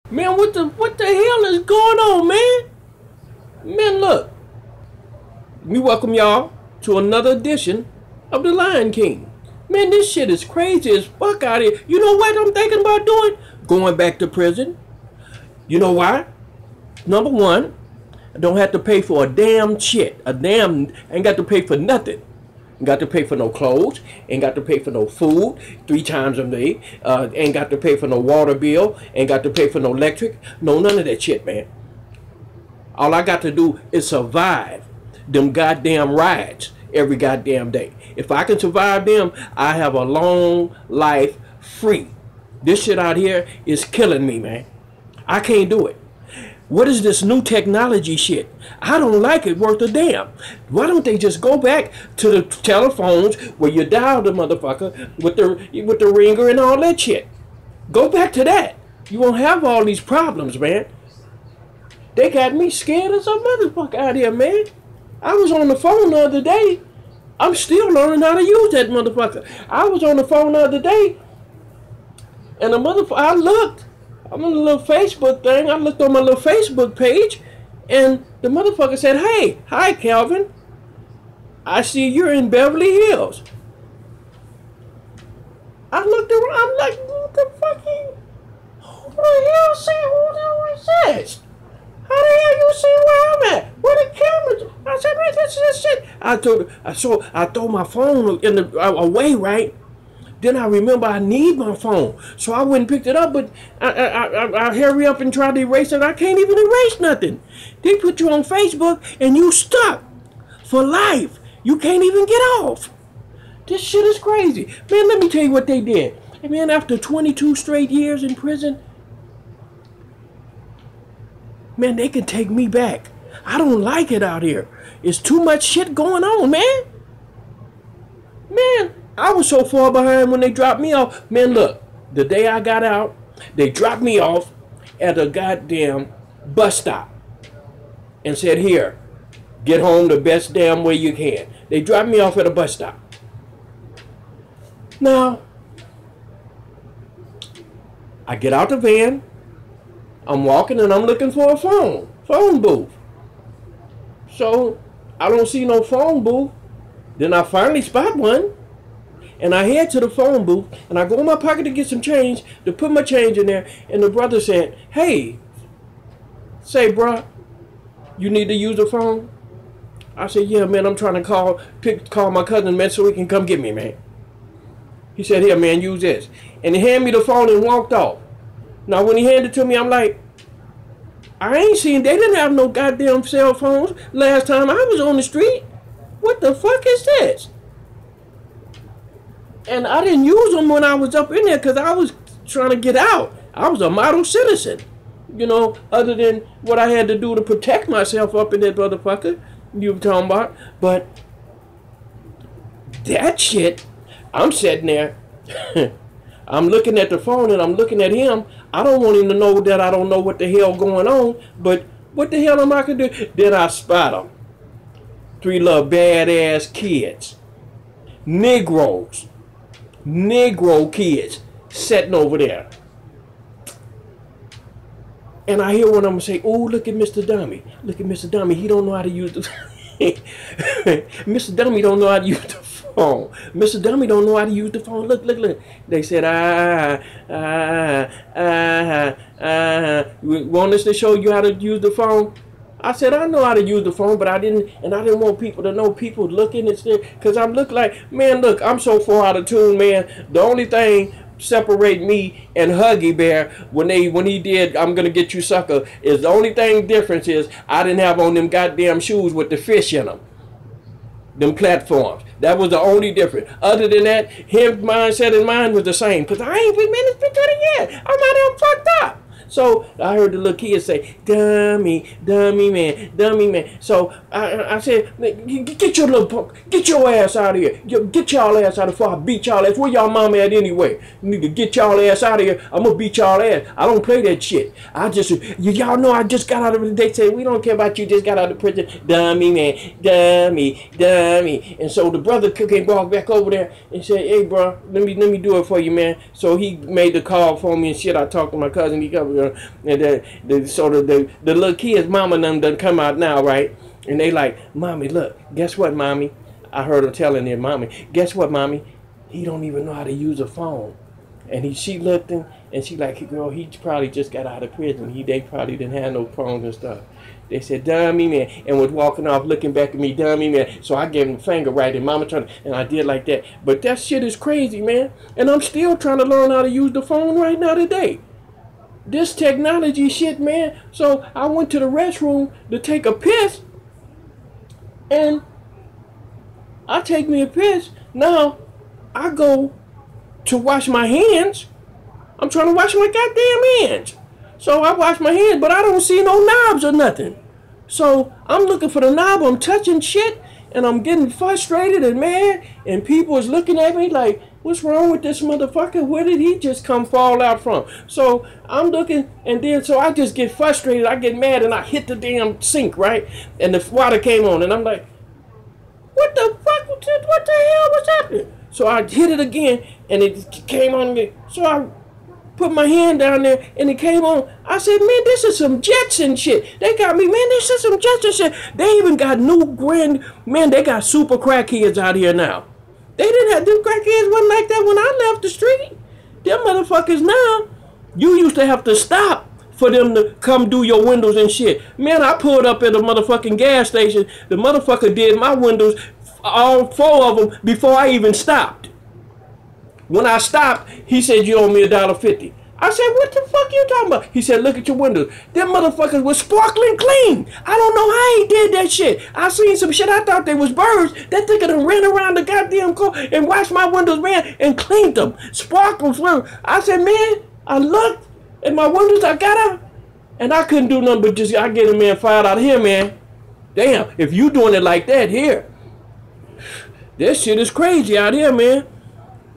Man, what the hell is going on, man? Man, look. We welcome y'all to another edition of The Lion King. Man, this shit is crazy as fuck out here. You know what I'm thinking about doing? Going back to prison. You know why? Number one, I don't have to pay for a damn shit. Ain't got to pay for nothing. Ain't got to pay for no clothes. Ain't got to pay for no food 3 times a day. Ain't got to pay for no water bill. Ain't got to pay for no electric. No, none of that shit, man. All I got to do is survive them goddamn rides every goddamn day. If I can survive them, I have a long life free. This shit out here is killing me, man. I can't do it. What is this new technology shit? I don't like it worth a damn. Why don't they just go back to the telephones where you dial the motherfucker with the ringer and all that shit? Go back to that. You won't have all these problems, man. They got me scared as a motherfucker out here, man. I was on the phone the other day. I'm still learning how to use that motherfucker. I was on the phone the other day, and the motherfucker, I looked. I'm on a little Facebook thing. I looked on my little Facebook page, and the motherfucker said, "Hey, hi, Calvin. I see you're in Beverly Hills." I looked around. I'm like, what the fucking? Who the hell said who is this? How the hell you see where I'm at? Where the camera? I said, man, this is shit. I throw my phone in the away, right? Then I remember I need my phone, so I went and picked it up. But I hurry up and try to erase it. I can't even erase nothing. They put you on Facebook and you stuck for life. You can't even get off. This shit is crazy, man. Let me tell you what they did. Hey, man, after 22 straight years in prison, man, they can take me back. I don't like it out here. It's too much shit going on, man. Man, I was so far behind when they dropped me off. Man, look, the day I got out, they dropped me off at a goddamn bus stop and said, here, get home the best damn way you can. They dropped me off at a bus stop. Now, I get out the van. I'm walking and I'm looking for a phone booth. So I don't see no phone booth. Then I finally spot one, and I head to the phone booth, and I go in my pocket to get some change, to put my change in there, and the brother said, hey, say, bruh, you need to use the phone? I said, yeah, man, I'm trying to call my cousin, man, so he can come get me, man. He said, here, man, use this. And he handed me the phone and walked off. Now, when he handed it to me, I'm like, I ain't seen, they didn't have no goddamn cell phones last time I was on the street. What the fuck is this? And I didn't use them when I was up in there because I was trying to get out. I was a model citizen, you know, other than what I had to do to protect myself up in that motherfucker you were talking about. But that shit, I'm sitting there. I'm looking at the phone and I'm looking at him. I don't want him to know that I don't know what the hell going on. But what the hell am I going to do? Then I spot them. 3 little badass kids. Negro kids sitting over there. And I hear one of them say, oh, look at Mr. Dummy. Look at Mr. Dummy. He don't know how to use the Mr. Dummy don't know how to use the phone. Mr. Dummy don't know how to use the phone. Look. They said, you want us to show you how to use the phone? I said, I know how to use the phone, but I didn't want people to know, people looking and stuff, because I'm look like, man, look, I'm so far out of tune, man. The only thing separate me and Huggy Bear when he did I'm gonna get you sucker is the only thing difference is I didn't have on them goddamn shoes with the fish in them, them platforms. That was the only difference. Other than that, his mindset and mine was the same, because I ain't been minutes for 20 years. I'm out there fucked up. So I heard the little kids say, dummy man. So I said, get your ass out of here. Get y'all ass out of here before I beat y'all ass. Where y'all mama at anyway? You need to get y'all ass out of here. I'm going to beat y'all ass. I don't play that shit. Y'all know I just got out of it. They say, we don't care about you, just got out of prison. Dummy man, dummy. And so the brother came back over there and said, hey bro, let me do it for you, man. So he made the call for me and shit. I talked to my cousin. He come And the sort of the little kids, mama and them done come out now, right? And they like, mommy, look, guess what, mommy? I heard her telling their mommy, guess what, mommy? He don't even know how to use a phone. And she looked and she like, girl, he probably just got out of prison. They probably didn't have no phones and stuff. They said, dummy man, and was walking off looking back at me, dummy man. So I gave him the finger right, and mama turned, and I did like that. But that shit is crazy, man. And I'm still trying to learn how to use the phone right now today. This technology shit, man. So I went to the restroom to take a piss, and I take me a piss. Now I go to wash my hands. I'm trying to wash my goddamn hands. So I wash my hands, but I don't see no knobs or nothing. So I'm looking for the knob. I'm touching shit, and I'm getting frustrated and mad. And people is looking at me like, what's wrong with this motherfucker? Where did he just come fall out from? So I'm looking, and then so I just get frustrated. I get mad, and I hit the damn sink, right? And the water came on, and I'm like, what the fuck? What the hell was happening? So I hit it again, and it came on me. So I put my hand down there, and it came on. I said, man, this is some Jetson shit. They got me, man, this is some Jetson shit. They even got man, they got super crackheads out here now. They didn't have, them crackheads wasn't like that when I left the street. Them motherfuckers now, you used to have to stop for them to come do your windows and shit. Man, I pulled up at a motherfucking gas station. The motherfucker did my windows, all 4 of them, before I even stopped. When I stopped, he said, you owe me $1.50. I said, what the fuck you talking about? He said, look at your windows. Them motherfuckers was sparkling clean. I don't know how he did that shit. I seen some shit. I thought they was birds. That nigga done ran around the goddamn car and washed my windows, man, and cleaned them. Sparkles. I said, man, I looked at my windows. I got out, and I couldn't do nothing but just, I get a man fired out of here, man. Damn, if you doing it like that here, this shit is crazy out here, man.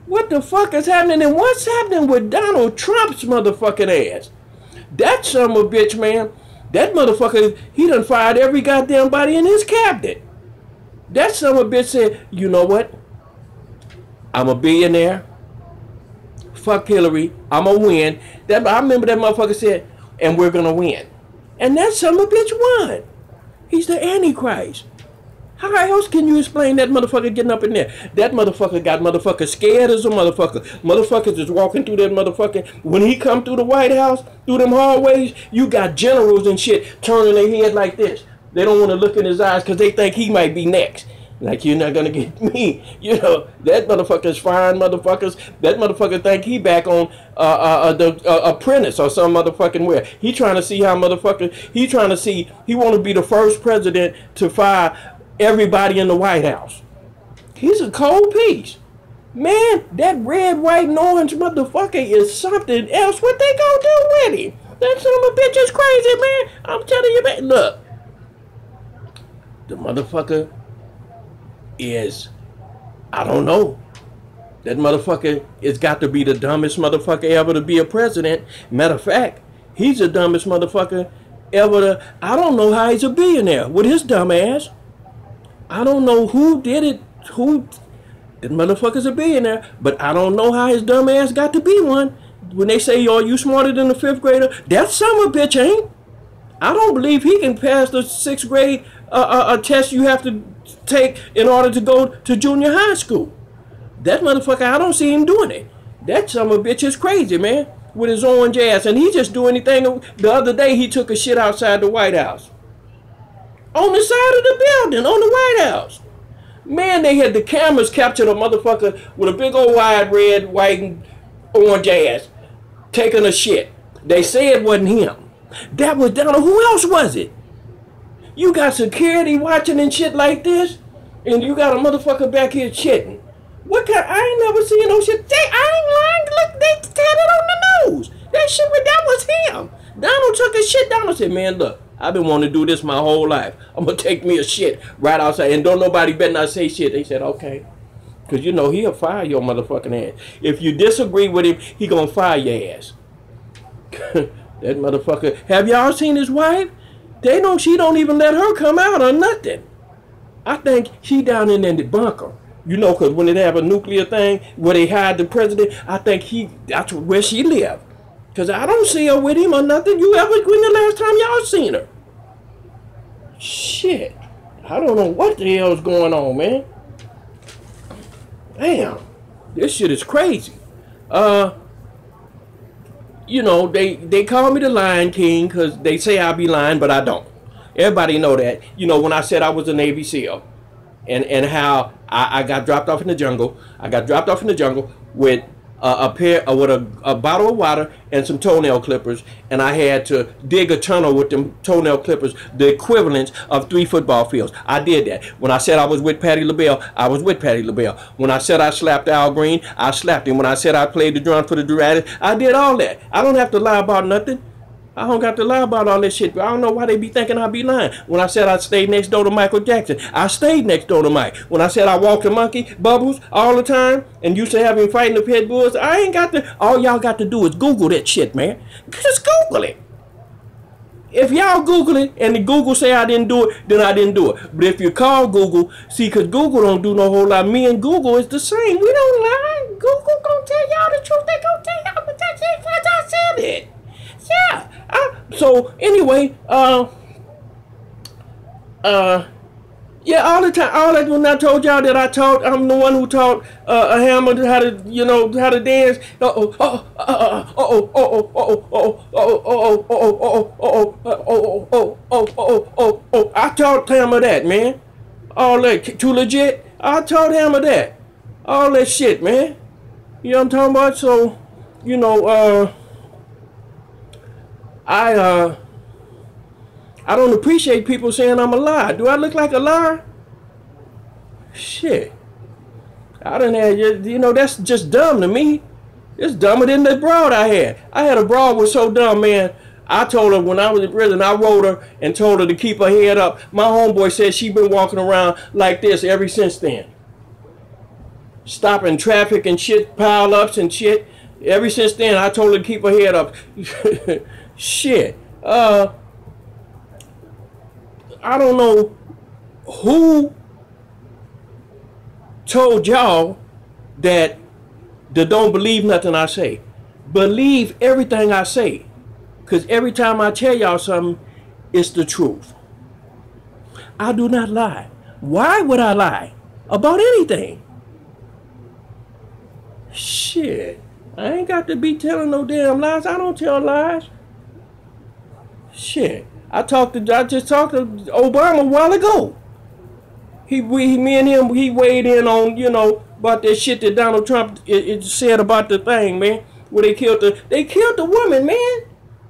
What the fuck is happening? And what's happening with Donald Trump's motherfucking ass? That son of a bitch, man. That motherfucker, he done fired every goddamn body in his cabinet. That son of a bitch said, you know what? I'm a billionaire. Fuck Hillary. I'm gonna win. I remember that motherfucker said, and we're gonna win. And that son of a bitch won. He's the Antichrist. How else can you explain that motherfucker getting up in there? That motherfucker got motherfuckers scared as a motherfucker. Motherfuckers is walking through that motherfucker. When he come through the White House, through them hallways, you got generals and shit turning their head like this. They don't want to look in his eyes because they think he might be next. Like, you're not going to get me. You know, that motherfucker's fine motherfuckers. That motherfucker think he back on the Apprentice or some motherfucking where. He trying to see how motherfucker, he want to be the first president to fire everybody in the White House. He's a cold piece. Man, that red, white, and orange motherfucker is something else. What they gonna do with him? That son of a bitch is crazy, man. I'm telling you, man. Look, the motherfucker is, I don't know. That motherfucker has got to be the dumbest motherfucker ever to be a president. Matter of fact, he's the dumbest motherfucker ever to, I don't know how he's a billionaire with his dumb ass. I don't know who did it, that motherfucker's a billionaire, but I don't know how his dumb ass got to be one. When they say, yo, you smarter than the 5th grader, that son of a bitch ain't. I don't believe he can pass the 6th grade test you have to take in order to go to junior high school. That motherfucker, I don't see him doing it. That son of a bitch is crazy, man, with his orange ass, and he just do anything. The other day, he took a shit outside the White House. On the side of the building, on the White House. Man, they had the cameras capture a motherfucker with a big old wide red, white, and orange ass taking a shit. They say it wasn't him. That was Donald. Who else was it? You got security watching and shit like this, and you got a motherfucker back here shitting. What kind? I ain't never seen no shit. I ain't lying. Look, they had it on the news. That was him. Donald took a shit down and said, man, look, I've been wanting to do this my whole life. I'm going to take me a shit right outside. And don't nobody better not say shit. They said, okay. Because, you know, he'll fire your motherfucking ass. If you disagree with him, he going to fire your ass. That motherfucker. Have y'all seen his wife? She don't even let her come out or nothing. I think she down in the bunker. You know, because when they have a nuclear thing where they hide the president, I think that's where she live. Because I don't see her with him or nothing. You ever, when the last time y'all seen her? Shit. I don't know what the hell's going on, man. Damn. This shit is crazy. You know, they call me the Lion King because they say I be lying, but I don't. Everybody know that. You know, when I said I was a Navy SEAL and how I got dropped off in the jungle. I got dropped off in the jungle with a bottle of water and some toenail clippers, and I had to dig a tunnel with them toenail clippers, the equivalent of 3 football fields. I did that. When I said I was with Patti LaBelle, I was with Patti LaBelle. When I said I slapped Al Green, I slapped him. When I said I played the drum for the Durantys, I did all that. I don't have to lie about nothing. I don't got to lie about all this shit. But I don't know why they be thinking I be lying. When I said I stayed next door to Michael Jackson, I stayed next door to Mike. When I said I walked a monkey, Bubbles, all the time, and used to have him fighting the pit bulls, I ain't got to. All y'all got to do is Google that shit, man. Just Google it. If y'all Google it and the Google say I didn't do it, then I didn't do it. But if you call Google, see, because Google don't do no whole lot. Me and Google is the same. We don't lie. Google gonna tell y'all the truth. They gonna tell y'all, but that's it because I said it. Yeah. So anyway, yeah, all the time, all that when I told y'all that I'm the one who taught Hammer how to, you know, how to dance. I taught Hammer that, man. All that too legit. I taught Hammer that. All that shit, man. You know what I'm talking about? So, you know, I don't appreciate people saying I'm a liar. Do I look like a liar? Shit. I done had, you know, that's just dumb to me. It's dumber than the broad I had. I had a broad was so dumb, man. I told her when I was in prison, I wrote her and told her to keep her head up. My homeboy said she been walking around like this ever since then. Stopping traffic and shit, pile ups and shit. Ever since then, I told her to keep her head up. Shit. I don't know who told y'all that don't believe nothing I say. Believe everything I say. Because every time I tell y'all something, it's the truth. I do not lie. Why would I lie about anything? Shit. I ain't got to be telling no damn lies. I don't tell lies. Shit. I just talked to Obama a while ago. Me and him, he weighed in on, you know, about that shit that Donald Trump it said about the thing, man. Where they killed the woman, man.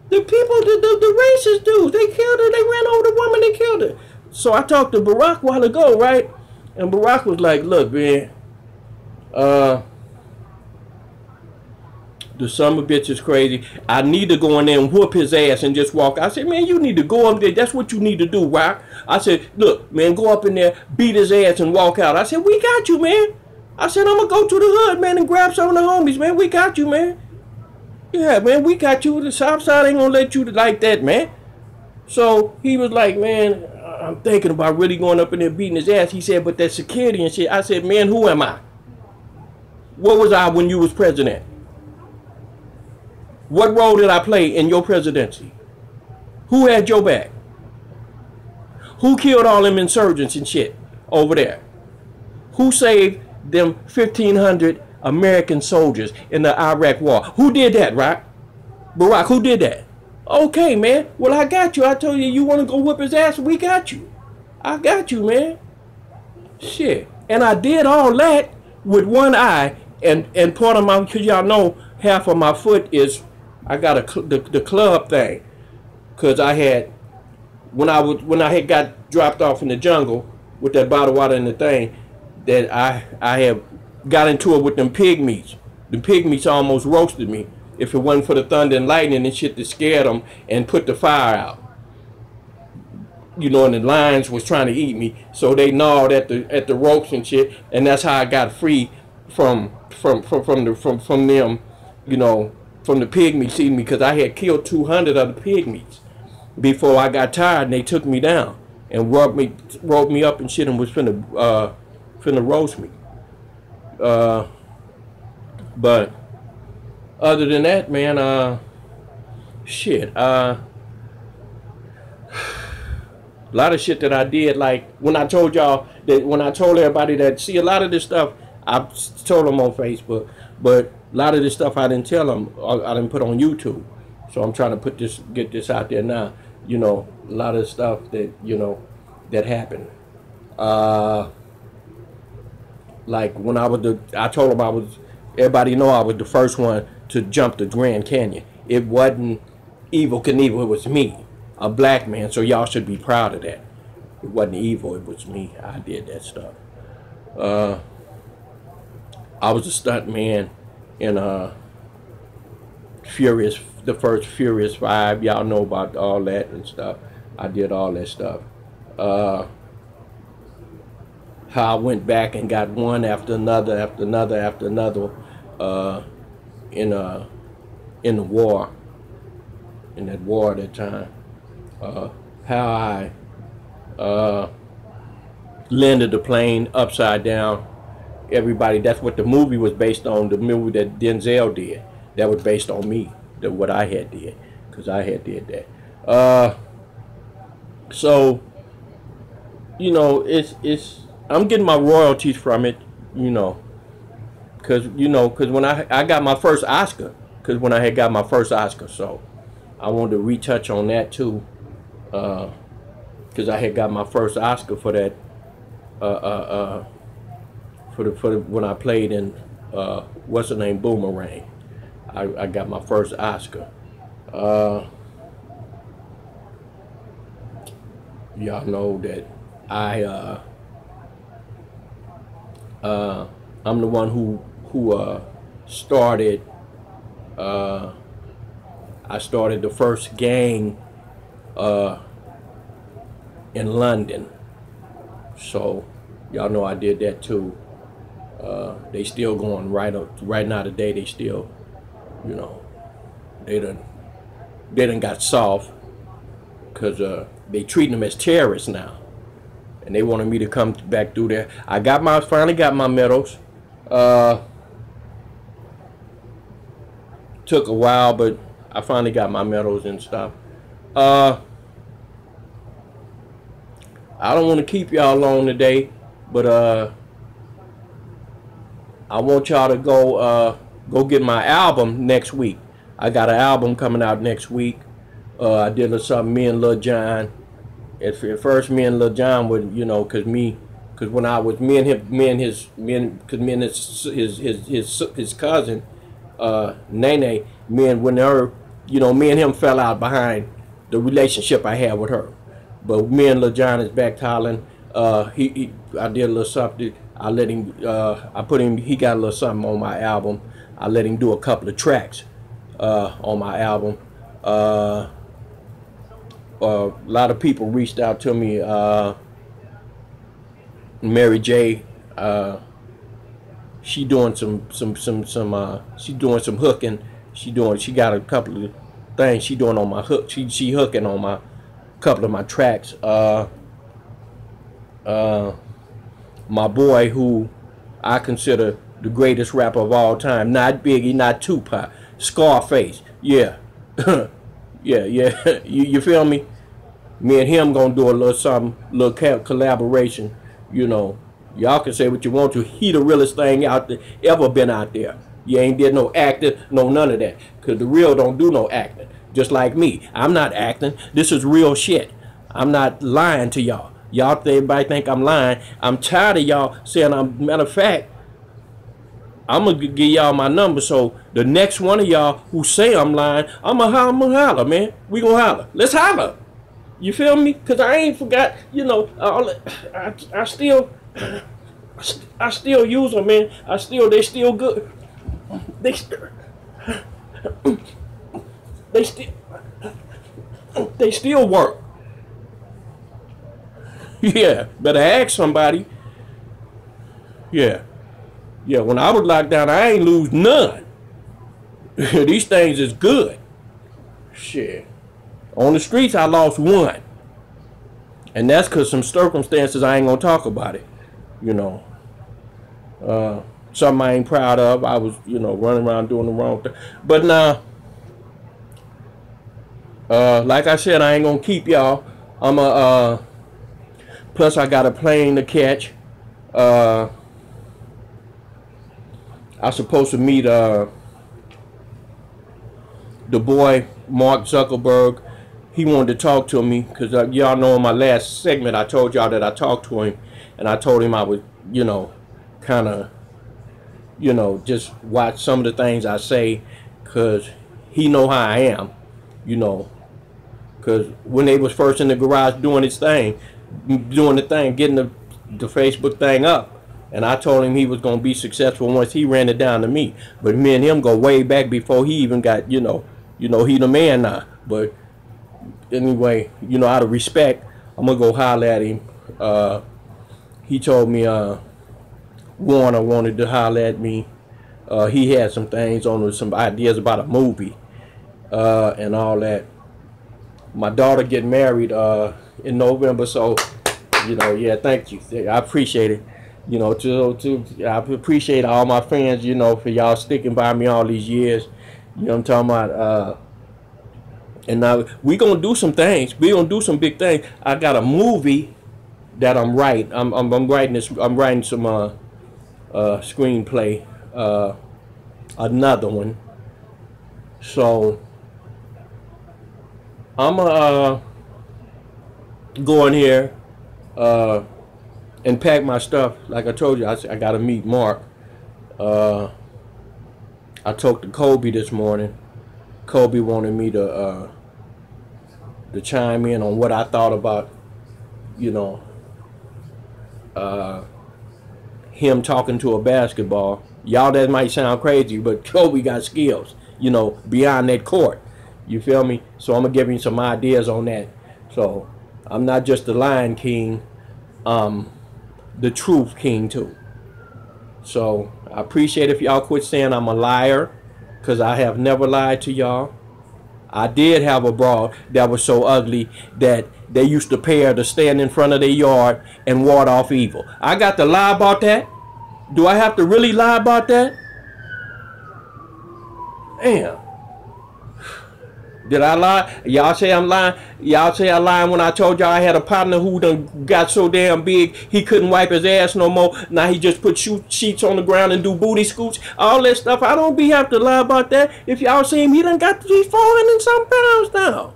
The people, the racist dudes, they killed her. They ran over the woman, they killed her. So I talked to Barack a while ago, right? And Barack was like, look, man, the son of a bitch is crazy. I need to go in there and whoop his ass and just walk. I said, man, you need to go up there. That's what you need to do, Rock. I said, look, man, go up in there, beat his ass and walk out. I said, we got you, man. I said, I'm going to go to the hood, man, and grab some of the homies, man. We got you, man. Yeah, man, we got you. The South Side ain't going to let you like that, man. So he was like, man, I'm thinking about really going up in there beating his ass. He said, but that security and shit. I said, man, who am I? What was I when you was president? What role did I play in your presidency? Who had your back? Who killed all them insurgents and shit over there? Who saved them 1,500 American soldiers in the Iraq war? Who did that, right? Barack, who did that? Okay, man. Well, I got you. I told you want to go whip his ass. We got you. I got you, man. Shit. And I did all that with one eye. And part of my, because y'all know half of my foot is, I got the club thing, cause I had when I had got dropped off in the jungle with that bottle of water and the thing, that I have got into it with them pygmies. The pygmies almost roasted me if it wasn't for the thunder and lightning and shit that scared them and put the fire out. You know, and the lions was trying to eat me, so they gnawed at the ropes and shit, and that's how I got free from them, you know. From the pygmies eating me, because I had killed 200 of the pygmies before I got tired, and they took me down and rolled me up and shit, and was finna roast me. But other than that, man, shit. A lot of shit that I did, like when I told y'all that, when I told everybody that, see, a lot of this stuff I told them on Facebook, but a lot of this stuff I didn't tell them, I didn't put on YouTube. So I'm trying to get this out there now. You know, a lot of stuff that, you know, that happened. Like when I told them everybody know I was the first one to jump the Grand Canyon. It wasn't Evel Knievel, it was me, a black man, so y'all should be proud of that. It wasn't evil, it was me. I did that stuff. I was a stunt man in the first Furious 5. Y'all know about all that and stuff. I did all that stuff. How I went back and got one after another after another after another in the war, in that war at that time. How I landed the plane upside down. Everybody, that's what the movie was based on. The movie that Denzel did, that was based on me, that what I had did, because I had did that. So, you know, it's I'm getting my royalties from it, you know, because when I got my first Oscar, so I wanted to retouch on that too, because I had got my first Oscar for that, for the when I played in what's the name, Boomerang. I got my first Oscar. Y'all know that I'm the one who started. I started the first gang in London, so y'all know I did that too. They still going right now today. They still, you know, they done got soft because they treating them as terrorists now, and they wanted me to come back through there. I finally got my medals. Took a while, but I finally got my medals and stuff. I don't want to keep y'all long today, but I want y'all to go get my album next week. I got an album coming out next week. I did something, me and Lil Jon. At first, me and Lil Jon would, you know, because when I was his cousin, Nene, me and him fell out behind the relationship I had with her. But me and Lil Jon is back to Holland. I did a little something. I let him. He got a little something on my album. I let him do a couple of tracks on my album. A lot of people reached out to me. Mary J. She doing some she doing some hooking. She got a couple of things she doing on my hook. She hooking on my couple of my tracks. My boy, who I consider the greatest rapper of all time, not Biggie, not Tupac, Scarface. Yeah. yeah. You feel me? Me and him gonna do a little something, little collaboration. You know, y'all can say what you want to. He the realest thing out there ever been out there. You ain't did no acting, no none of that. Cause the real don't do no acting. Just like me, I'm not acting. This is real shit. I'm not lying to y'all. Everybody think I'm lying. I'm tired of y'all saying matter of fact, I'm gonna give y'all my number, so the next one of y'all who say I'm lying, I'm gonna holler, man. We gonna holler. Let's holler. You feel me? Cause I ain't forgot, you know, I still use them, man. They still good. They still work. Yeah, better ask somebody. Yeah, when I was locked down, I ain't lose none. These things is good. Shit. On the streets, I lost one. And that's because some circumstances, I ain't gonna talk about it. You know. Something I ain't proud of. I was, you know, running around doing the wrong thing. But now, Like I said, I ain't gonna keep y'all. I'm a plus I got a plane to catch. I supposed to meet the boy Mark Zuckerberg. He wanted to talk to me because y'all know in my last segment I told y'all that I talked to him, and I told him I would, you know, kind of, you know, just watch some of the things I say, because he know how I am, you know. Because when they was first in the garage doing his thing, getting the Facebook thing up, and I told him he was going to be successful once he ran it down to me. But me and him go way back before he even got, you know, he the man now. But anyway, you know, out of respect, I'm going to go holler at him. He told me Warner wanted to holler at me. He had some things on, some ideas about a movie and all that. My daughter getting married in November, so, you know, yeah, thank you. I appreciate it. You know, I appreciate all my fans, you know, for y'all sticking by me all these years. You know what I'm talking about? And now we gonna do some things. We gonna do some big things. I got a movie that I'm writing. I'm writing this. I'm writing some screenplay. Another one. So I'm go in here and pack my stuff. Like I told you, I got to meet Mark. I talked to Kobe this morning. Kobe wanted me to chime in on what I thought about, you know, him talking to a basketball. Y'all, that might sound crazy, but Kobe got skills, you know, beyond that court. You feel me? So I'm going to give you some ideas on that. So I'm not just the Lion King, the Truth King too. So I appreciate if y'all quit saying I'm a liar, because I have never lied to y'all. I did have a broad that was so ugly that they used to pay her to stand in front of their yard and ward off evil. I got to lie about that? Do I have to really lie about that? Damn. Did I lie? Y'all say I'm lying? Y'all say I lied when I told y'all I had a partner who done got so damn big he couldn't wipe his ass no more. Now he just put sheets on the ground and do booty scoots. All that stuff. I don't have to lie about that. If y'all see him, he done got these 400 and some pounds now.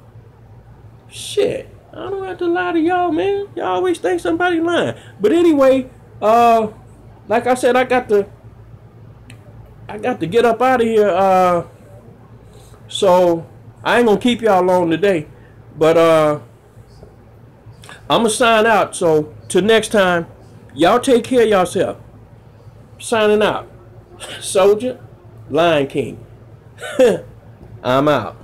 Shit. I don't have to lie to y'all, man. Y'all always think somebody lying. But anyway, like I said, I got to get up out of here. So I ain't gonna keep y'all long today, but I'm gonna sign out. So till next time, y'all take care of yourself. Signing out. Soldier, Lion King. I'm out.